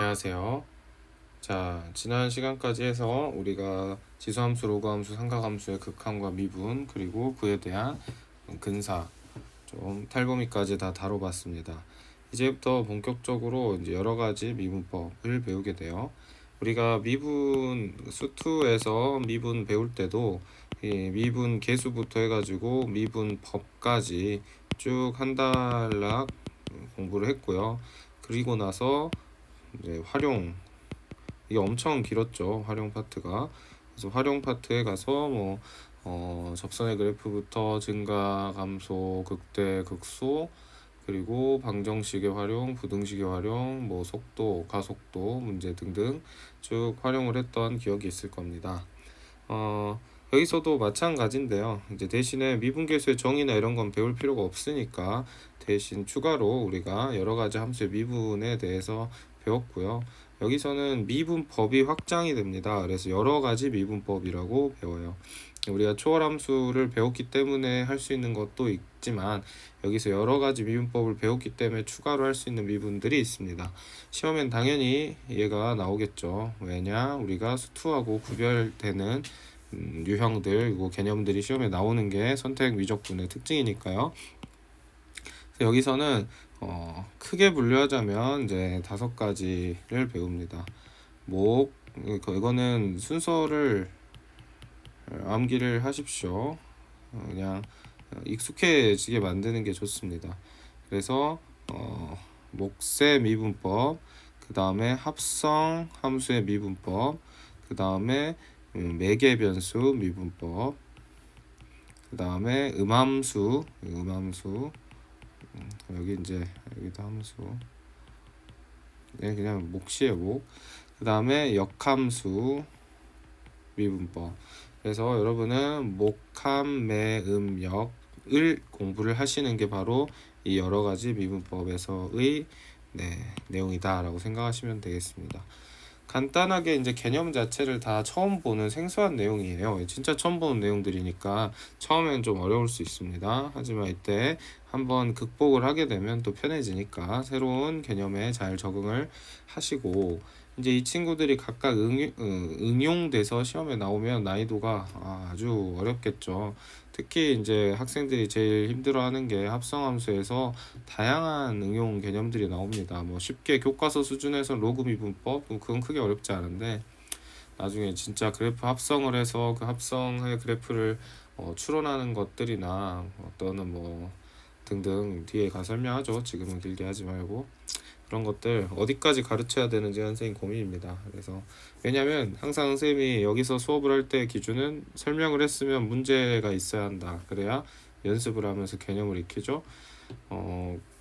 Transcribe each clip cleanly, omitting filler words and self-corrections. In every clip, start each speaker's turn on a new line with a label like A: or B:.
A: 안녕하세요. 자, 지난 시간까지 해서 우리가 지수함수, 로그함수, 삼각함수의 극함과 미분, 그리고 그에 대한 근사, 좀 탈범위까지 다 다뤄봤습니다. 이제부터 본격적으로 이제 여러 가지 미분법을 배우게 돼요. 우리가 미분 수2에서 미분 배울 때도 이 미분 계수부터 해가지고 미분 법까지 쭉 한 단락 공부를 했고요. 그리고 나서 이제 활용, 이게 엄청 길었죠, 활용 파트가. 그래서 활용 파트에 가서 접선의 그래프부터 증가, 감소, 극대, 극소, 그리고 방정식의 활용, 부등식의 활용, 속도, 가속도 문제 등등 쭉 활용을 했던 기억이 있을 겁니다. 여기서도 마찬가지인데요. 이제 대신에 미분계수의 정의나 이런 건 배울 필요가 없으니까 대신 추가로 우리가 여러 가지 함수의 미분에 대해서 배웠고요. 여기서는 미분법이 확장이 됩니다. 그래서 여러 가지 미분법이라고 배워요. 우리가 초월함수를 배웠기 때문에 할 수 있는 것도 있지만 여기서 여러 가지 미분법을 배웠기 때문에 추가로 할 수 있는 미분들이 있습니다. 시험엔 당연히 얘가 나오겠죠. 왜냐? 우리가 수2하고 구별되는 유형들, 그리고 개념들이 시험에 나오는 게 선택 미적분의 특징이니까요. 여기서는 크게 분류하자면 이제 5가지를 배웁니다. 이거는 순서를 암기를 하십시오. 그냥 익숙해지게 만드는 게 좋습니다. 그래서 목세 미분법, 그 다음에 합성 함수의 미분법, 그 다음에 매개 변수 미분법, 그 다음에 음함수, 여기 이제 여기도 함수, 그냥 몫이에요, 목. 그 다음에 역함수 미분법. 그래서 여러분은 목함, 매, 역을 공부를 하시는 게 바로 이 여러 가지 미분법에서의 내용이다라고 생각하시면 되겠습니다. 간단하게 이제 개념 자체를 다 처음 보는 생소한 내용이에요. 진짜 처음 보는 내용들이니까 처음엔 좀 어려울 수 있습니다. 하지만 이때 한번 극복을 하게 되면 또 편해지니까 새로운 개념에 잘 적응을 하시고, 이제 이 친구들이 각각 응용돼서 시험에 나오면 난이도가 아주 어렵겠죠. 특히 이제 학생들이 제일 힘들어하는 게 합성함수에서 다양한 응용 개념들이 나옵니다. 쉽게 교과서 수준에서 로그 미분법, 그건 크게 어렵지 않은데 나중에 진짜 그래프 합성을 해서 그 합성의 그래프를 추론하는 것들이나 또는 등등 뒤에 가 설명하죠. 지금은 길게 하지 말고. 그런 것들 어디까지 가르쳐야 되는지 선생님 고민입니다. 그래서 왜냐면 항상 선생님이 여기서 수업을 할 때 기준은 설명을 했으면 문제가 있어야 한다. 그래야 연습을 하면서 개념을 익히죠.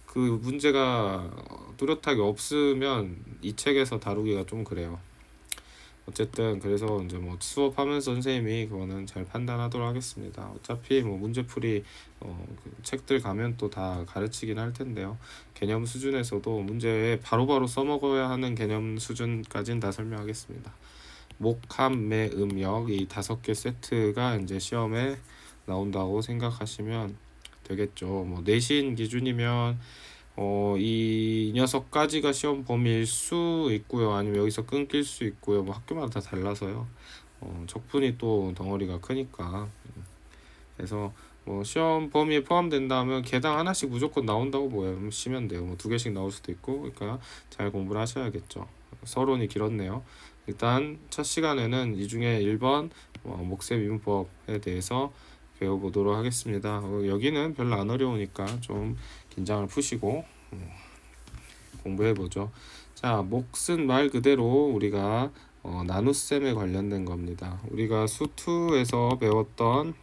A: 그 문제가 뚜렷하게 없으면 이 책에서 다루기가 좀 그래요. 어쨌든 그래서 이제 수업하면서 선생님이 그거는 잘 판단하도록 하겠습니다. 어차피 문제풀이 그 책들 가면 또 다 가르치긴 할 텐데요. 개념 수준에서도 문제에 바로바로 써먹어야 하는 개념 수준까지는 다 설명하겠습니다. 목, 함, 매, 역 이 5개 세트가 이제 시험에 나온다고 생각하시면 되겠죠. 내신 기준이면 이 녀석까지가 시험 범위일 수 있고요. 아니면 여기서 끊길 수 있고요. 학교마다 다 달라서요. 적분이 또 덩어리가 크니까. 그래서 시험 범위에 포함된다면 개당 하나씩 무조건 나온다고 보시면 돼요. 2개씩 나올 수도 있고. 그러니까 잘 공부를 하셔야겠죠. 서론이 길었네요. 일단 첫 시간에는 이 중에 1번 목세 미분법에 대해서 배워보도록 하겠습니다. 여기는 별로 안 어려우니까 좀 긴장을 푸시고 공부해보죠. 자, 몫은 말 그대로 우리가 나눗셈에 관련된 겁니다. 우리가 수2에서 배웠던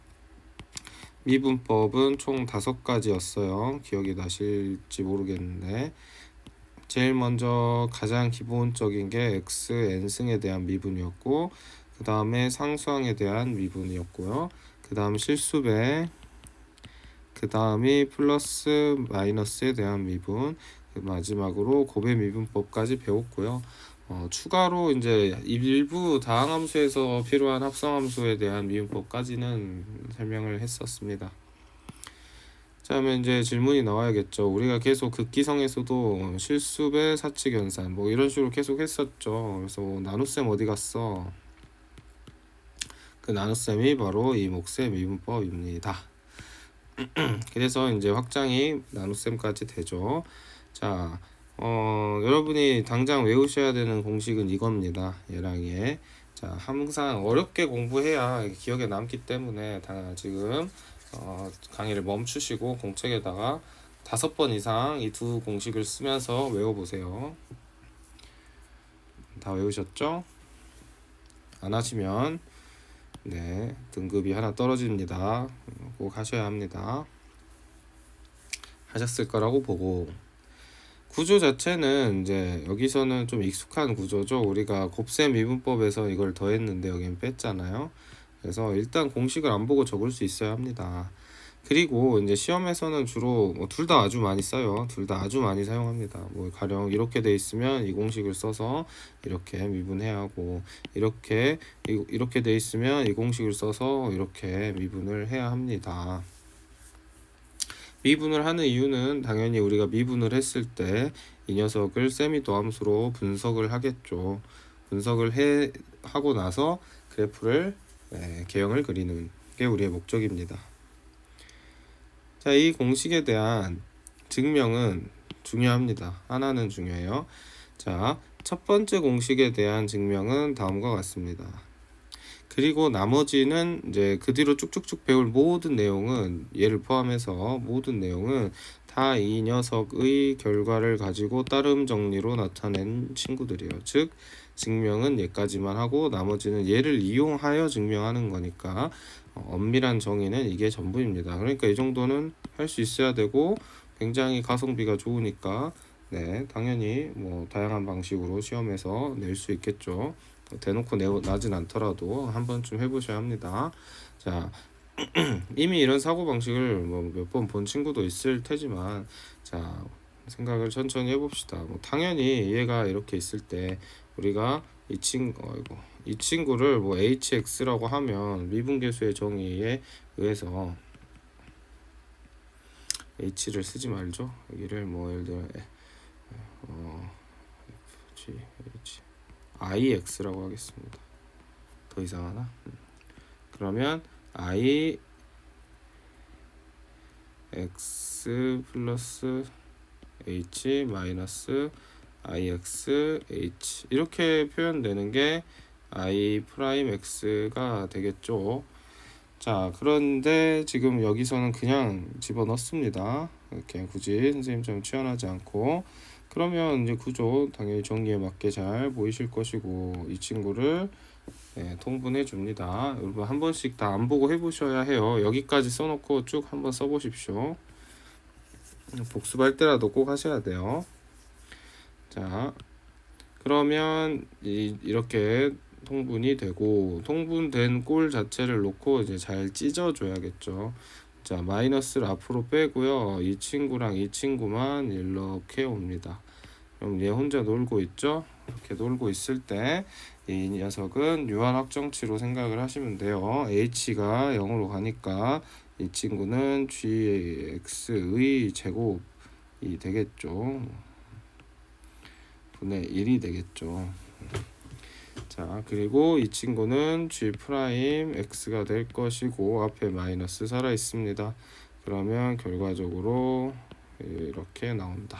A: 미분법은 총 5가지였어요. 기억이 나실지 모르겠는데 제일 먼저 가장 기본적인 게 x, n승에 대한 미분이었고, 그 다음에 상수항에 대한 미분이었고요. 그 다음 실수배, 그 다음이 플러스 마이너스에 대한 미분, 마지막으로 곱의 미분법까지 배웠고요. 추가로 이제 일부 다항함수에서 필요한 합성함수에 대한 미분법까지는 설명을 했었습니다. 자, 그러면 이제 질문이 나와야겠죠. 우리가 계속 극기성에서도 실수배 사칙연산 뭐 이런 식으로 계속 했었죠. 그래서 나눗셈 어디 갔어? 그 나눗셈이 바로 이목세 미분법입니다. 그래서 이제 확장이 나눗셈까지 되죠. 자, 여러분이 당장 외우셔야 되는 공식은 이겁니다. 얘랑 얘. 자, 항상 어렵게 공부해야 기억에 남기 때문에 지금 강의를 멈추시고 공책에다가 5번 이상 이 두 공식을 쓰면서 외워보세요. 다 외우셨죠? 안 하시면 네, 등급이 하나 떨어집니다. 꼭 하셔야 합니다. 하셨을 거라고 보고, 구조 자체는 이제 여기서는 좀 익숙한 구조죠. 우리가 곱셈 미분법에서 이걸 더했는데 여기는 뺐잖아요. 그래서 일단 공식을 안 보고 적을 수 있어야 합니다. 그리고 이제 시험에서는 주로 둘 다 아주 많이 써요. 둘 다 아주 많이 사용합니다. 뭐 가령 이렇게 돼 있으면 이 공식을 써서 이렇게 미분해야 하고, 이렇게 돼 있으면 이 공식을 써서 이렇게 미분을 해야 합니다. 미분을 하는 이유는 당연히 우리가 미분을 했을 때 이 녀석을 세미도함수로 분석을 하겠죠. 분석을 하고 나서 그래프를 개형을 그리는 게 우리의 목적입니다. 자, 이 공식에 대한 증명은 중요합니다. 하나는 중요해요. 자, 첫 번째 공식에 대한 증명은 다음과 같습니다. 그리고 나머지는 이제 그 뒤로 쭉쭉쭉 배울 모든 내용은, 얘를 포함해서 모든 내용은 다 이 녀석의 결과를 가지고 따름 정리로 나타낸 친구들이에요. 즉 증명은 얘까지만 하고 나머지는 얘를 이용하여 증명하는 거니까 엄밀한 정의는 이게 전부입니다. 그러니까 이 정도는 할 수 있어야 되고, 굉장히 가성비가 좋으니까 네, 당연히 뭐 다양한 방식으로 시험에서 낼 수 있겠죠. 대놓고 나진 않더라도 한 번쯤 해보셔야 합니다. 자, 이미 이런 사고방식을 뭐 몇 번 본 친구도 있을 테지만, 자, 생각을 천천히 해봅시다. 뭐 당연히 얘가 이렇게 있을 때 우리가 이 친구를 뭐 hx라고 하면 미분계수의 정의에 의해서 h를 쓰지 말죠. 여기를 뭐 예를 들어 ix라고 하겠습니다. 더 이상하나? 그러면 i x 플러스 h 마이너스 ix h 이렇게 표현되는 게 i 프라임 x가 되겠죠. 자, 그런데 지금 여기서는 그냥 집어넣습니다. 이렇게 굳이 선생님처럼 치환하지 않고. 그러면 이제 구조 당연히 정리에 맞게 잘 보이실 것이고, 이 친구를 통분해 줍니다. 여러분 한 번씩 다 안 보고 해보셔야 해요. 여기까지 써놓고 쭉 한번 써보십시오. 복습할 때라도 꼭 하셔야 돼요. 자, 그러면 이렇게 통분이 되고, 통분된 꼴 자체를 놓고 이제 잘 찢어줘야겠죠. 자, 마이너스를 앞으로 빼고요. 이 친구랑 이 친구만 이렇게 옵니다. 그럼 얘 혼자 놀고 있죠? 이렇게 놀고 있을 때 이 녀석은 유한 확정치로 생각을 하시면 돼요. h가 0으로 가니까 이 친구는 gx의 제곱이 되겠죠. 분의 1이 되겠죠. 자, 그리고 이 친구는 g 프라임 x가 될 것이고, 앞에 마이너스 살아 있습니다. 그러면 결과적으로 이렇게 나온다.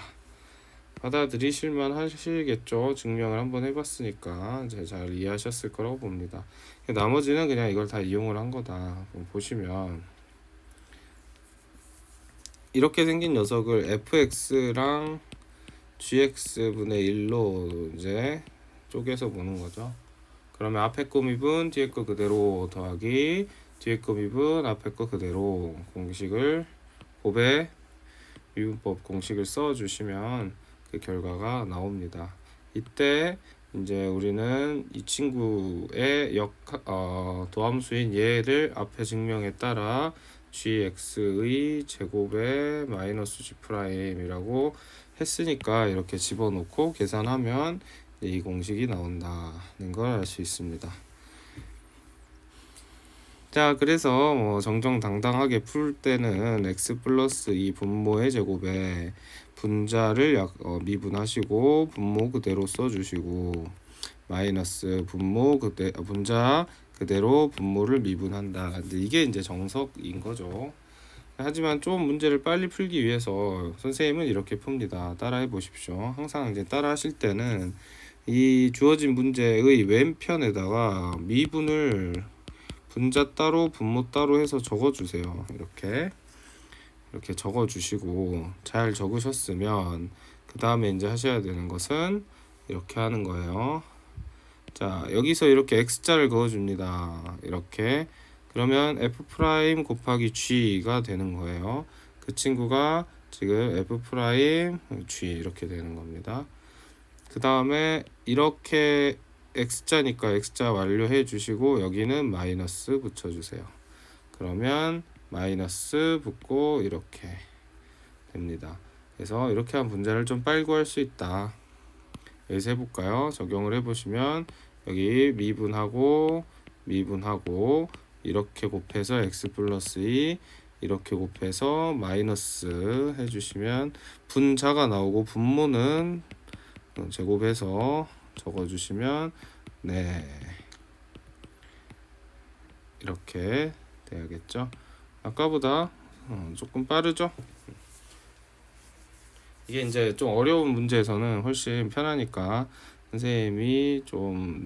A: 받아들이실만 하시겠죠. 증명을 한번 해봤으니까 이제 잘 이해하셨을 거라고 봅니다. 나머지는 그냥 이걸 다 이용을 한 거다. 보시면 이렇게 생긴 녀석을 fx랑 gx분의 1로 이제 쪼개서 보는 거죠. 그러면 앞에 거 미분 뒤에 거 그대로 더하기 뒤에 거 미분 앞에 거 그대로 공식을 곱의 미분법 공식을 써주시면 그 결과가 나옵니다. 이때 이제 우리는 이 친구의 도함수인 얘를 앞에 증명에 따라 gx의 제곱에 마이너스 g 프라임이라고 했으니까 이렇게 집어넣고 계산하면 이 공식이 나온다는 걸 알 수 있습니다. 자, 그래서 뭐 정정당당하게 풀 때는 x 플러스 이 분모의 제곱에 분자를 미분하시고 분모 그대로 써주시고 마이너스 분자 그대로 분모를 미분한다. 근데 이게 이제 정석인 거죠. 하지만 좀 문제를 빨리 풀기 위해서 선생님은 이렇게 풉니다. 따라해 보십시오. 항상 이제 따라 하실 때는 이 주어진 문제의 왼편에다가 미분을 분자 따로 분모 따로 해서 적어 주세요. 이렇게 적어 주시고 잘 적으셨으면 그 다음에 이제 하셔야 되는 것은 이렇게 하는 거예요. 자, 여기서 이렇게 x자를 그어 줍니다. 이렇게. 그러면 f 프라임 곱하기 g가 되는 거예요. 그 친구가 지금 f 프라임 g 이렇게 되는 겁니다. 그 다음에 이렇게 x자니까 x자 완료해 주시고 여기는 마이너스 붙여 주세요. 그러면 마이너스 붙고 이렇게 됩니다. 그래서 이렇게 한 분자를 좀 빨리 구할 수 있다. 여기서 해볼까요? 적용을 해보시면 여기 미분하고 이렇게 곱해서 x 플러스 2 이렇게 곱해서 마이너스 해주시면 분자가 나오고 분모는 제곱해서 적어주시면 네 이렇게 돼야겠죠. 아까보다 조금 빠르죠. 이게 이제 좀 어려운 문제에서는 훨씬 편하니까 선생님이 좀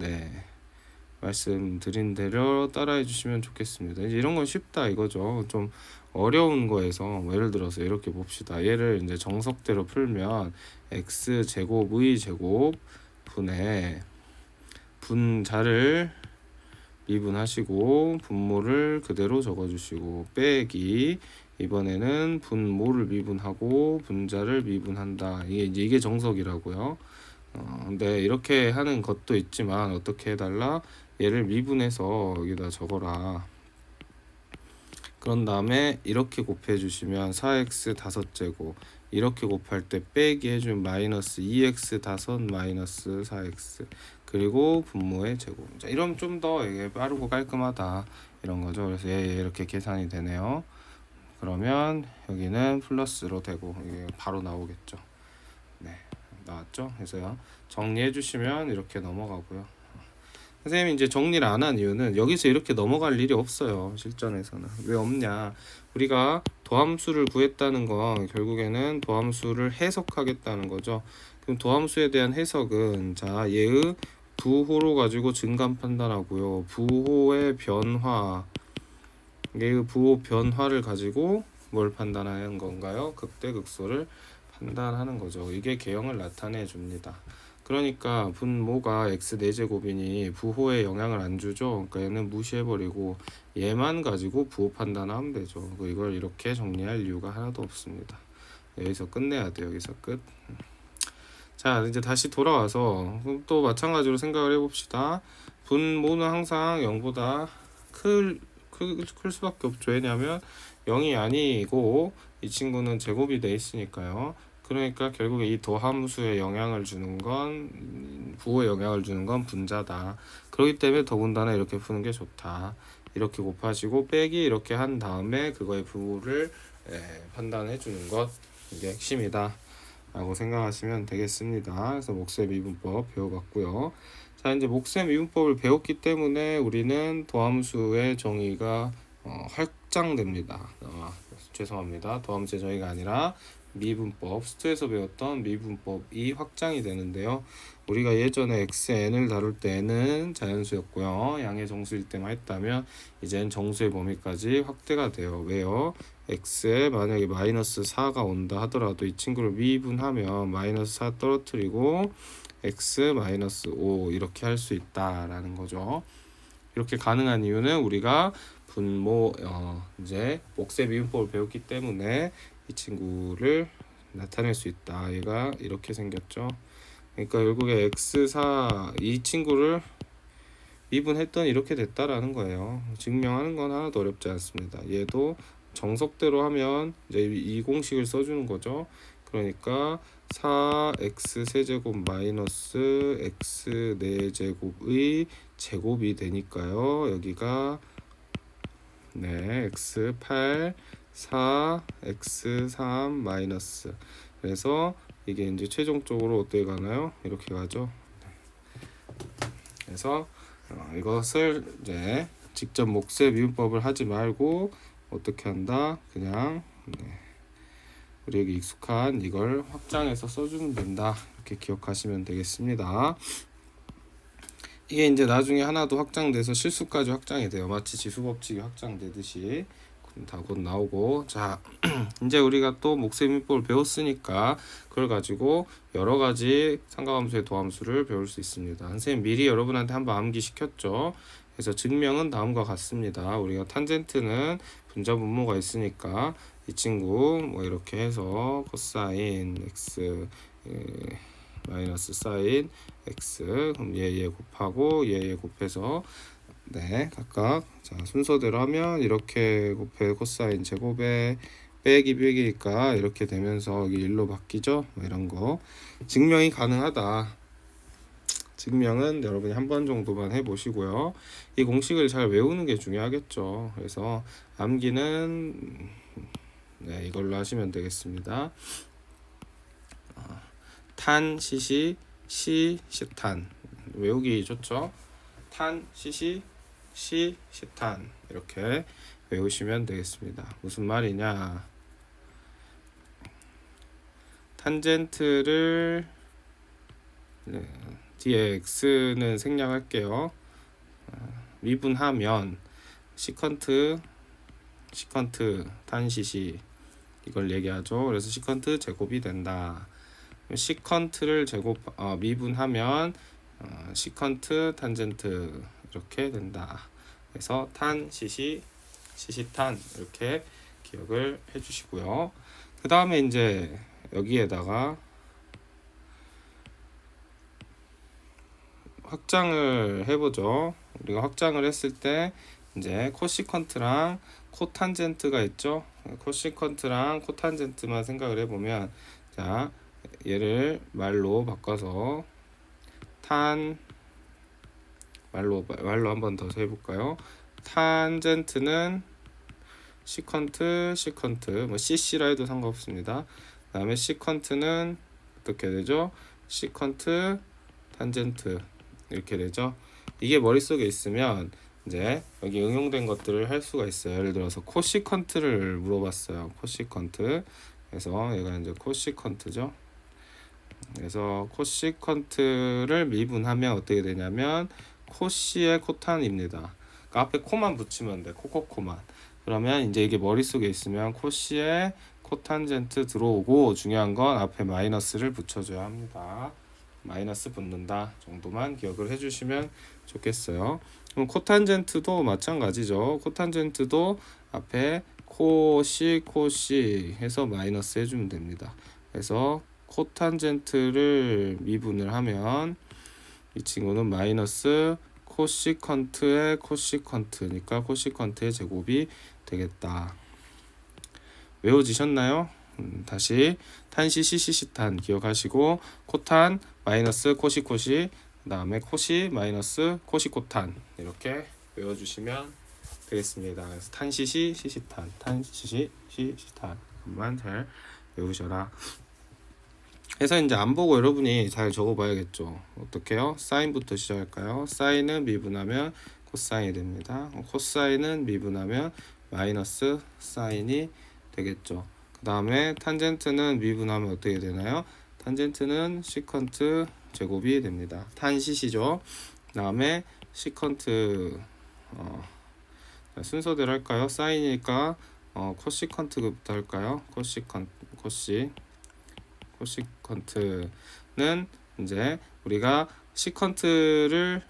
A: 말씀드린 대로 따라해 주시면 좋겠습니다. 이제 이런 건 쉽다 이거죠. 좀 어려운 거에서 뭐 예를 들어서 이렇게 봅시다. 얘를 이제 정석대로 풀면 x 제곱의 제곱 분의 분자를 미분하시고 분모를 그대로 적어주시고 빼기 이번에는 분모를 미분하고 분자를 미분한다. 이게 정석이라고요. 근데 이렇게 하는 것도 있지만 어떻게 해달라? 얘를 미분해서 여기다 적어라. 그런 다음에 이렇게 곱해 주시면 4x 5제곱 이렇게 곱할 때 빼기 해주면 마이너스 2x 5 마이너스 4x 그리고 분모의 제곱. 자, 이러면 좀 더 빠르고 깔끔하다 이런 거죠. 그래서 이렇게 계산이 되네요. 그러면 여기는 플러스로 되고 이게 바로 나오겠죠. 네, 나왔죠. 그래서 정리해 주시면 이렇게 넘어가고요. 선생님이 이제 정리를 안 한 이유는 여기서 이렇게 넘어갈 일이 없어요. 실전에서는. 왜 없냐? 우리가 도함수를 구했다는 건 결국에는 도함수를 해석하겠다는 거죠. 그럼 도함수에 대한 해석은 자, 얘의 부호로 가지고 증감 판단하고요. 부호의 변화, 얘의 부호 변화를 가지고 뭘 판단하는 건가요? 극대 극소를 판단하는 거죠. 이게 개형을 나타내 줍니다. 그러니까 분모가 x 4제곱이니 부호에 영향을 안 주죠. 그러니까 얘는 무시해버리고 얘만 가지고 부호 판단하면 되죠. 이걸 이렇게 정리할 이유가 하나도 없습니다. 여기서 끝내야 돼요. 여기서 끝. 자, 이제 다시 돌아와서 또 마찬가지로 생각을 해봅시다. 분모는 항상 0보다 클 수밖에 없죠. 왜냐하면 0이 아니고 이 친구는 제곱이 돼 있으니까요. 그러니까 결국에 이 도함수에 영향을 주는 건 부호에 영향을 주는 건 분자다. 그렇기 때문에 더군다나 이렇게 푸는 게 좋다. 이렇게 곱하시고 빼기 이렇게 한 다음에 그거의 부호를 판단해 주는 것 이게 핵심이다 라고 생각하시면 되겠습니다. 그래서 목세 미분법 배워봤고요. 자, 이제 목세 미분법을 배웠기 때문에 우리는 도함수의 정의가 확장됩니다. 죄송합니다. 도함수의 정의가 아니라 미분법, 수투에서 배웠던 미분법이 확장이 되는데요. 우리가 예전에 xn을 다룰 때는 자연수였고요. 양의 정수일 때만 했다면 이젠 정수의 범위까지 확대가 돼요. 왜요? x에 만약에 마이너스 4가 온다 하더라도 이 친구를 미분하면 마이너스 4 떨어뜨리고 x 마이너스 5 이렇게 할 수 있다라는 거죠. 이렇게 가능한 이유는 우리가 분모 이제 목세 미분법을 배웠기 때문에 이 친구를 나타낼 수 있다. 얘가 이렇게 생겼죠. 그러니까 결국에 x4 이 친구를 미분했더니 이렇게 됐다라는 거예요. 증명하는 건 하나도 어렵지 않습니다. 얘도 정석대로 하면 이제 이 공식을 써주는 거죠. 그러니까 4x 세제곱 마이너스 x 4제곱의 제곱이 되니까요. 여기가 네, x 8 4 x 3 마이너스. 그래서 이게 이제 최종적으로 어떻게 가나요? 이렇게 가죠. 그래서 이것을 이제 직접 몫의 미분법을 하지 말고 어떻게 한다? 그냥 우리에게 익숙한 이걸 확장해서 써주면 된다. 이렇게 기억하시면 되겠습니다. 이게 이제 나중에 하나도 확장돼서 실수까지 확장이 돼요. 마치 지수법칙이 확장되듯이 다 곧 나오고. 자, 이제 우리가 또 몫의 미분법을 배웠으니까 그걸 가지고 여러 가지 상가함수의 도함수를 배울 수 있습니다. 선생님 미리 여러분한테 한번 암기시켰죠. 그래서 증명은 다음과 같습니다. 우리가 탄젠트는 분자 분모가 있으니까 이 친구 뭐 이렇게 해서 코사인 x 마이너스 사인 x, 그럼 얘 곱하고 얘 곱해서 네, 각각 자 순서대로 하면 이렇게 곱해 코사인 제곱에 빼기 빼기니까 이렇게 되면서 여기 1로 바뀌죠. 뭐 이런 거 증명이 가능하다. 증명은 여러분이 한 번 정도만 해보시고요. 이 공식을 잘 외우는 게 중요하겠죠. 그래서 암기는 네, 이걸로 하시면 되겠습니다. 탄, 시시, 시, 시탄 외우기 좋죠. 탄, 시시, 시, 시탄 이렇게 외우시면 되겠습니다. 무슨 말이냐? 탄젠트를 네, 뒤에 x는 생략할게요. 미분하면 시컨트 탄, 시시 이걸 얘기하죠. 그래서 시컨트 제곱이 된다. 시컨트를 미분하면 시컨트 탄젠트 이렇게 된다. 그래서 탄 시시 시시탄 이렇게 기억을 해주시고요. 그 다음에 이제 여기에다가 확장을 해보죠. 우리가 확장을 했을 때 이제 코시컨트랑 코탄젠트가 있죠. 코시컨트랑 코탄젠트만 생각을 해보면 자 얘를 말로 바꿔서 말로 한 번 더 해볼까요? 탄젠트는 시컨트 뭐 cc라 해도 상관없습니다. 그 다음에 시컨트는 어떻게 되죠? 시컨트 탄젠트 이렇게 되죠. 이게 머릿속에 있으면 이제 여기 응용된 것들을 할 수가 있어요. 예를 들어서 코시컨트를 물어봤어요. 코시컨트. 그래서 얘가 이제 코시컨트죠. 그래서 코시컨트를 미분하면 어떻게 되냐면 코시의 코탄입니다. 그러니까 앞에 코만 붙이면 돼. 코코코만. 그러면 이제 이게 머릿속에 있으면 코시의 코탄젠트 들어오고 중요한 건 앞에 마이너스를 붙여줘야 합니다. 마이너스 붙는다 정도만 기억을 해주시면 좋겠어요. 그럼 코탄젠트도 마찬가지죠. 코탄젠트도 앞에 코시 해서 마이너스 해주면 됩니다. 그래서 코탄젠트를 미분을 하면 이 친구는 마이너스 코시컨트의 코시컨트니까 코시컨트의 제곱이 되겠다. 외워지셨나요? 다시 탄시 시시시탄 기억하시고 코탄 마이너스 코시 그 다음에 코시 마이너스 코시 코탄 이렇게 외워주시면 되겠습니다. 그래서 탄시시 시시탄 탄시시 시시탄만 잘 외우셔라. 그래서 이제 안 보고 여러분이 잘 적어봐야겠죠. 어떻게요? 사인부터 시작할까요? 사인은 미분하면 코사인이 됩니다. 코사인은 미분하면 마이너스 사인이 되겠죠. 그 다음에 탄젠트는 미분하면 어떻게 되나요? 탄젠트는 시컨트 제곱이 됩니다. 탄시시죠. 그 다음에 시컨트 순서대로 할까요? 사인이니까 코시컨트부터 할까요? 코시컨트는 이제 우리가 시컨트를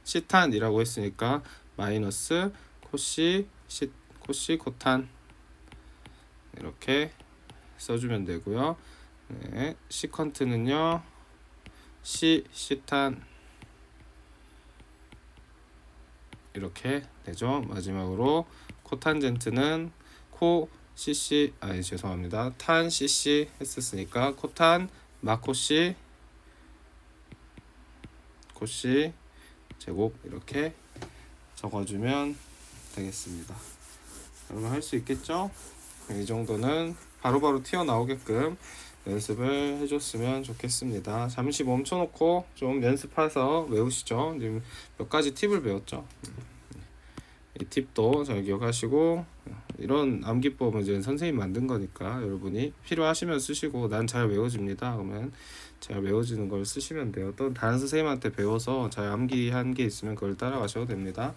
A: 시탄이라고 했으니까 마이너스 코시 코탄 이렇게 써주면 되고요. 네, 시컨트는요 시탄 이렇게 되죠. 마지막으로 코탄젠트는 죄송합니다. 탄 cc 했었으니까 코탄 마코시 코시 제곱 이렇게 적어주면 되겠습니다. 여러분 할 수 있겠죠? 이 정도는 바로바로 튀어나오게끔 연습을 해줬으면 좋겠습니다. 잠시 멈춰놓고 좀 연습해서 외우시죠. 지금 몇 가지 팁을 배웠죠. 이 팁도 잘 기억하시고, 이런 암기법은 이제 선생님 만든 거니까 여러분이 필요하시면 쓰시고, 난 잘 외워집니다 그러면 잘 외워지는 걸 쓰시면 돼요. 또 다른 선생님한테 배워서 잘 암기한 게 있으면 그걸 따라가셔도 됩니다.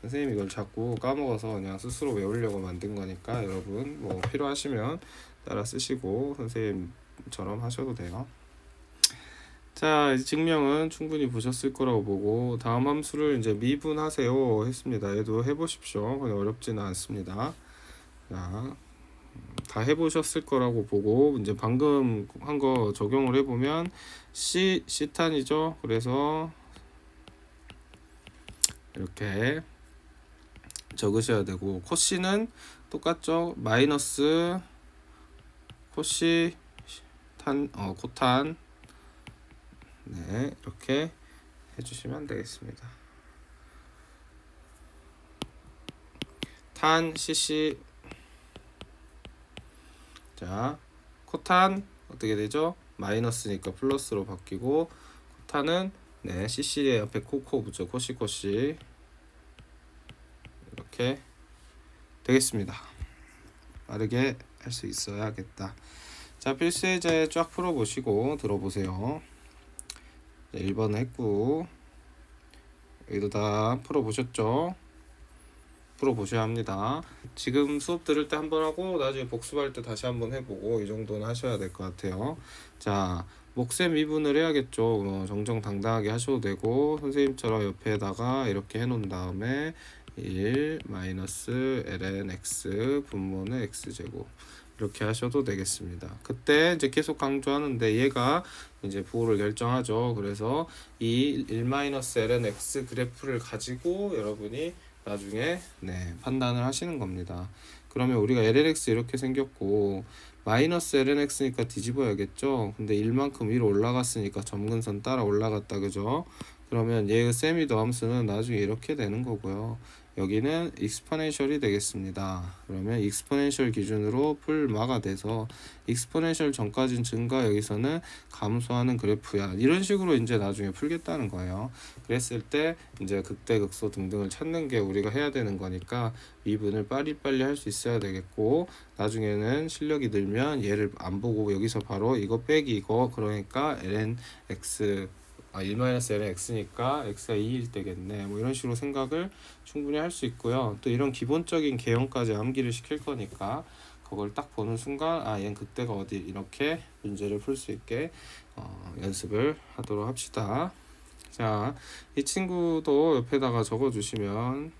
A: 선생님이 이걸 자꾸 까먹어서 그냥 스스로 외우려고 만든 거니까 여러분 뭐 필요하시면 따라 쓰시고 선생님처럼 하셔도 돼요. 자, 이제 증명은 충분히 보셨을 거라고 보고, 다음 함수를 이제 미분하세요 했습니다. 얘도 해보십시오. 그냥 어렵지는 않습니다. 자, 다 해보셨을 거라고 보고, 이제 방금 한 거 적용을 해보면 C탄이죠. 그래서 이렇게 적으셔야 되고, 코씨는 똑같죠. 마이너스 코시 코탄, 네, 이렇게 해주시면 되겠습니다. 탄 cc, 자, 코탄 어떻게 되죠? 마이너스니까 플러스로 바뀌고, 코탄은 네, cc의 옆에 코코 붙여 코시 이렇게 되겠습니다. 빠르게 할 수 있어야겠다. 자, 필수예제 쫙 풀어보시고 들어보세요. 1번 했고, 여기도 다 풀어보셨죠? 풀어보셔야 합니다. 지금 수업 들을 때 한번 하고 나중에 복습할 때 다시 한번 해보고, 이 정도는 하셔야 될 것 같아요. 자, 목셈 미분을 해야겠죠. 정정당당하게 하셔도 되고, 선생님처럼 옆에다가 이렇게 해놓은 다음에 1 마이너스 ln x 분모는 x제곱 이렇게 하셔도 되겠습니다. 그때 이제 계속 강조하는데 얘가 이제 부호를 결정하죠. 그래서 이 1-ln x 그래프를 가지고 여러분이 나중에 네, 판단을 하시는 겁니다. 그러면 우리가 lnx 이렇게 생겼고 마이너스 lnx니까 뒤집어야겠죠. 근데 1만큼 위로 올라갔으니까 점근선 따라 올라갔다, 그죠? 그러면 얘의 세미 더함수는 나중에 이렇게 되는 거고요. 여기는 익스포넨셜이 되겠습니다. 그러면 익스포넨셜 기준으로 풀마가 돼서 익스포넨셜 전까지는 증가, 여기서는 감소하는 그래프야. 이런 식으로 이제 나중에 풀겠다는 거예요. 그랬을 때 이제 극대, 극소 등등을 찾는 게 우리가 해야 되는 거니까 미분을 빨리빨리 할 수 있어야 되겠고, 나중에는 실력이 늘면 얘를 안 보고 여기서 바로 이거 빼기 이거, 그러니까 ln x 1-ln x니까 x가 2일 때겠네, 뭐 이런 식으로 생각을 충분히 할 수 있고요. 또 이런 기본적인 개형까지 암기를 시킬 거니까 그걸 딱 보는 순간 얘는 그때가 어디, 이렇게 문제를 풀 수 있게 연습을 하도록 합시다. 자, 이 친구도 옆에다가 적어주시면,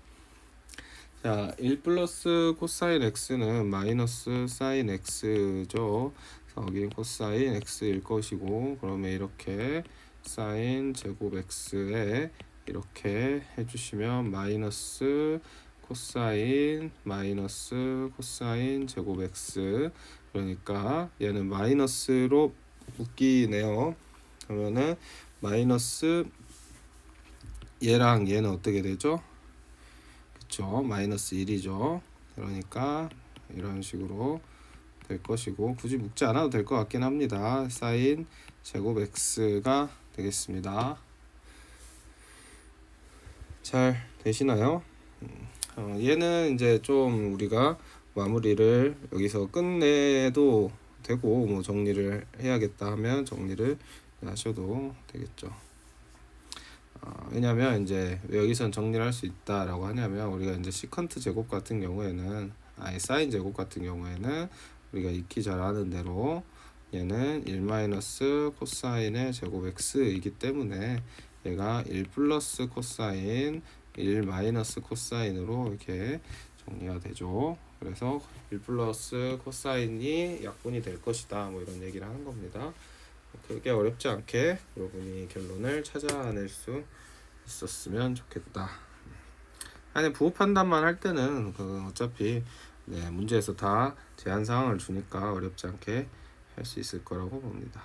A: 자, 1 플러스 코사인 x는 마이너스 사인 x죠. 여기 코사인 x일 것이고, 그러면 이렇게 사인 제곱 x에 이렇게 해주시면 마이너스 코사인 제곱 x, 그러니까 얘는 마이너스로 묶이네요. 그러면은 마이너스 얘랑 얘는 어떻게 되죠? 그쵸, 마이너스 1이죠. 그러니까 이런 식으로 될 것이고, 굳이 묶지 않아도 될 것 같긴 합니다. 사인 제곱 x가 되겠습니다. 잘 되시나요? 얘는 이제 좀 우리가 마무리를 여기서 끝내도 되고, 뭐 정리를 해야겠다 하면 정리를 하셔도 되겠죠. 왜냐면 이제 왜 여기선 정리를 할 수 있다라고 하냐면, 우리가 이제 시컨트 제곱 같은 경우에는, 사인 제곱 같은 경우에는 우리가 익히 잘 아는 대로 얘는 1 마이너스 코사인의 제곱 x이기 때문에 얘가 1 플러스 코사인 1 마이너스 코사인으로 이렇게 정리가 되죠. 그래서 1 플러스 코사인이 약분이 될 것이다, 뭐 이런 얘기를 하는 겁니다. 그게 어렵지 않게 여러분이 결론을 찾아낼 수 있었으면 좋겠다. 아니, 부호 판단만 할 때는 어차피 문제에서 다 제한 사항을 주니까 어렵지 않게 할 수 있을 거라고 봅니다.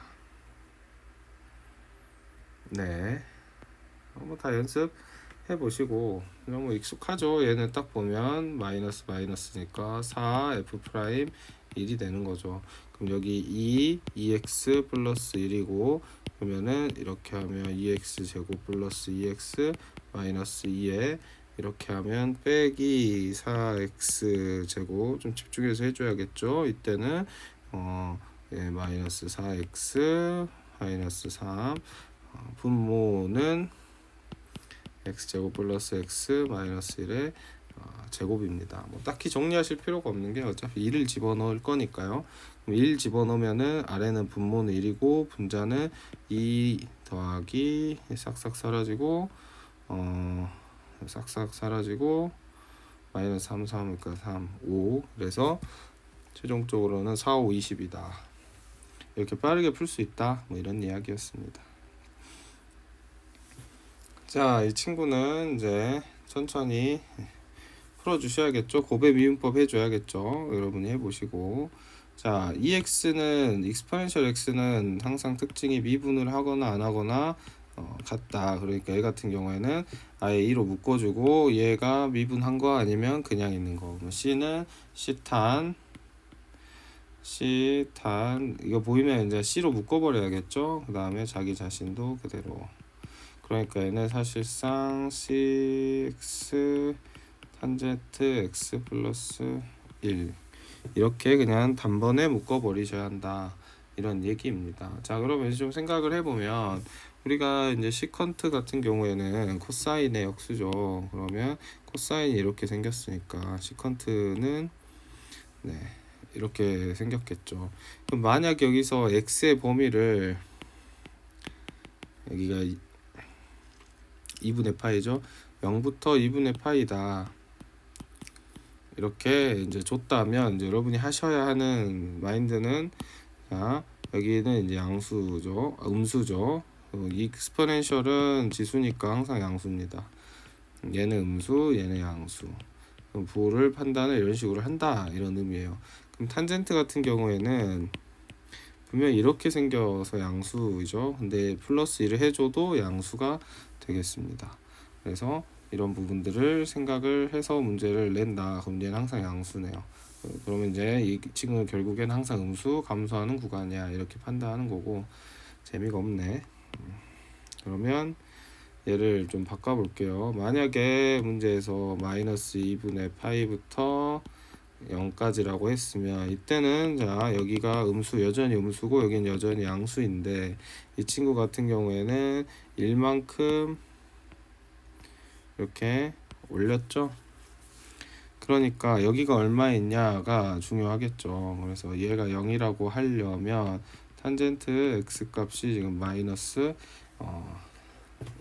A: 네, 뭐 다 연습 해보시고 너무 익숙하죠. 얘는 딱 보면 마이너스니까 4 f 프라임 1이 되는 거죠. 그럼 여기 2x 플러스 1이고 그러면은 이렇게 하면 2x 제곱 플러스 2x 마이너스 2에 이렇게 하면 빼기 4x 제곱 좀 집중해서 해줘야겠죠. 이때는 마이너스 4x 마이너스 3 분모는 x제곱 플러스 x 마이너스 1의 제곱입니다. 뭐 딱히 정리하실 필요가 없는 게 어차피 1을 집어넣을 거니까요. 그럼 1 집어넣으면은 아래는 분모는 1이고 분자는 2 더하기 싹싹 사라지고 싹싹 사라지고 마이너스 3, 3이니까 3, 5 그래서 최종적으로는 4, 5, 20이다. 이렇게 빠르게 풀 수 있다. 뭐 이런 이야기였습니다. 자, 이 친구는 이제 천천히 풀어주셔야겠죠. 곱의 미분법 해줘야겠죠. 여러분이 해보시고 자, exponential x는 항상 특징이 미분을 하거나 안 하거나 같다. 그러니까 얘 같은 경우에는 아예 2로 묶어주고 얘가 미분한 거 아니면 그냥 있는 거. c는 c탄 이거 보이면 이제 c로 묶어버려야겠죠. 그 다음에 자기 자신도 그대로. 그러니까 얘는 사실상 cx 탄젠트 x 플러스 1 이렇게 그냥 단번에 묶어버리셔야 한다. 이런 얘기입니다. 자, 그러면 이제 좀 생각을 해보면 우리가 이제 시컨트 같은 경우에는 코사인의 역수죠. 그러면 코사인이 이렇게 생겼으니까 시컨트는 네, 이렇게 생겼겠죠. 그럼 만약 여기서 x의 범위를 여기가 2분의 파이죠. 0부터 2분의 파이다. 이렇게 이제 줬다면 이제 여러분이 하셔야 하는 마인드는 자, 여기는 이제 양수죠. 음수죠. 이 익스포넨셜은 지수니까 항상 양수입니다. 얘는 음수, 얘는 양수. 그럼 부호를 판단을 이런 식으로 한다. 이런 의미예요. 그럼 탄젠트 같은 경우에는 분명히 이렇게 생겨서 양수이죠. 근데 플러스 1을 해줘도 양수가 되겠습니다. 그래서 이런 부분들을 생각을 해서 문제를 낸다. 그럼 얘는 항상 양수네요. 그러면 이제 이 친구는 결국엔 항상 음수 감소하는 구간이야. 이렇게 판단하는 거고 재미가 없네. 그러면 얘를 좀 바꿔볼게요. 만약에 문제에서 마이너스 2분의 파이부터 0까지라고 했으면 이때는 자 여기가 음수 여전히 음수고 여기는 여전히 양수인데 이 친구 같은 경우에는 1만큼 이렇게 올렸죠. 그러니까 여기가 얼마있냐가 중요하겠죠. 그래서 얘가 0이라고 하려면 탄젠트 x 값이 지금 마이너스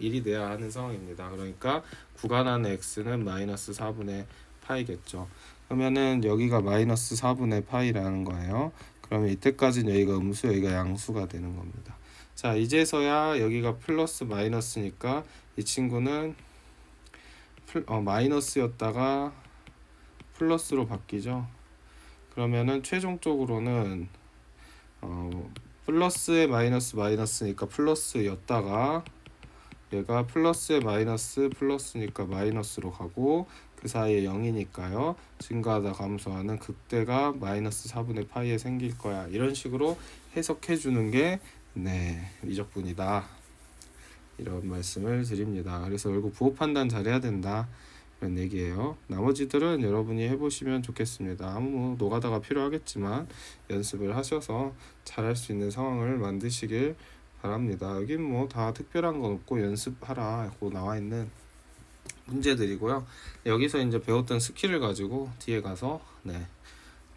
A: 1이 돼야 하는 상황입니다. 그러니까 구간 안에 x는 마이너스 4분의 파이겠죠. 그러면은 여기가 마이너스 4분의 파이라는 거예요. 그러면 이때까지는 여기가 음수 여기가 양수가 되는 겁니다. 자, 이제서야 여기가 플러스 마이너스니까 이 친구는 마이너스였다가 플러스로 바뀌죠. 그러면은 최종적으로는 플러스에 마이너스니까 플러스였다가 얘가 플러스에 마이너스 플러스니까 마이너스로 가고 그 사이에 0이니까요. 증가하다 감소하는 극대가 마이너스 4분의 파이에 생길 거야. 이런 식으로 해석해 주는 게 미적분이다. 이런 말씀을 드립니다. 그래서 결국 부호 판단 잘해야 된다. 이런 얘기예요. 나머지들은 여러분이 해보시면 좋겠습니다. 뭐 노가다가 필요하겠지만 연습을 하셔서 잘할 수 있는 상황을 만드시길 바랍니다. 여긴 뭐 다 특별한 건 없고 연습하라고 나와 있는 문제들이고요. 여기서 이제 배웠던 스킬을 가지고 뒤에 가서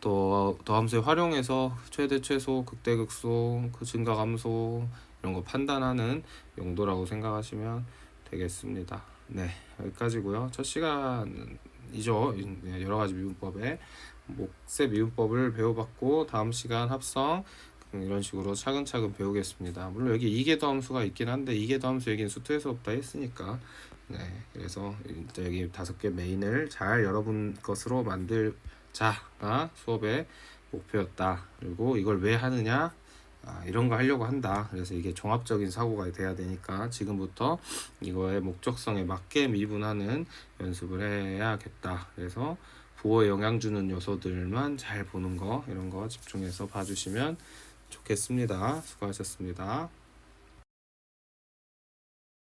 A: 또 더함수에 활용해서 최대 최소 극대 극소 그 증가 감소 이런 거 판단하는 용도라고 생각하시면 되겠습니다. 여기까지고요. 첫 시간이죠. 여러 가지 미분법에 목세 미분법을 배워봤고 다음 시간 합성 이런 식으로 차근차근 배우겠습니다. 물론 여기 이계도 함수가 있긴 한데 이계도 함수 얘기는 수투에서 없다 했으니까 그래서 여기 5개 메인을 잘 여러분 것으로 만들자가 수업의 목표였다. 그리고 이걸 왜 하느냐 이런 거 하려고 한다. 그래서 이게 종합적인 사고가 돼야 되니까 지금부터 이거의 목적성에 맞게 미분하는 연습을 해야겠다. 그래서 부호에 영향 주는 요소들만 잘 보는 거, 이런 거 집중해서 봐주시면 좋겠습니다. 수고하셨습니다.